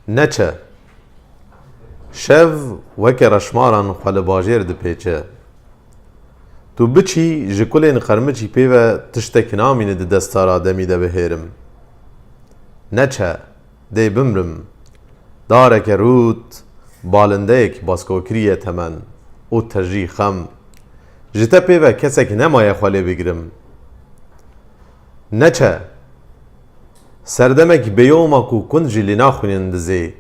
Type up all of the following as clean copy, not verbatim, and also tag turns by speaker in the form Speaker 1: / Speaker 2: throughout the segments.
Speaker 1: Neçe şev weke reşmaran xwe li bajêr dipêçe. Tu biçî ji kulên qermicî pêve tiştek namîne di destara demî de bihêrim. Neçe dê bimrim, dareke rût, balindeyek baskokirî temen û te jî xem. Ji te pêve kesek nemaye xwe lê bigirim. Neçe serdemek bêyoma ku kund jî lê naxwînin dizê.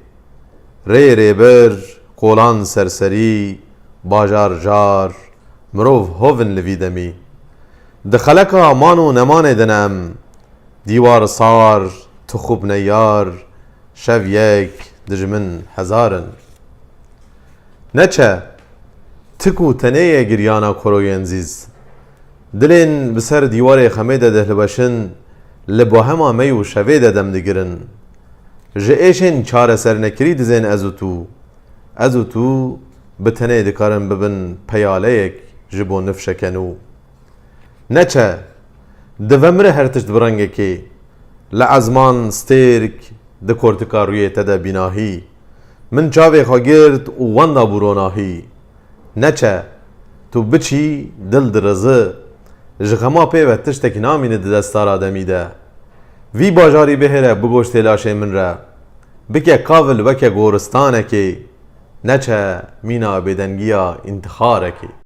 Speaker 1: Rê rêbir, kolan serserî, bajar jar, mirov hovin li vî demî. Di xeleka man û nemanê de ne em, dîwar sar, tixûb neyyar, şev yek, dijmin hezarin. Neçe tik û tenêye giryana koroyên zîz. Dilên bi ser dîwarê xemê de dihlibeşin, li bohema mey û şevê de dem digirin. Ji êşên çaresernekirî dizên ez û tu bi tenê dikarin bibin peyaleyek ji bo nif şekenû. Neçe divemire her tişt bi rengekê, li ezman stêrk di kortika rûyê te de bînahî. Min çavê xwe girt û wenda bû ronahî. Neçe tu biçî dil dirizi, ji xema pêve tiştek namîne di destara demî de. Vî bajarî bihêre bigoş têlaşê min re, bike kavil weke goristanekê. Neçe mîna bêdengiya întixarekê.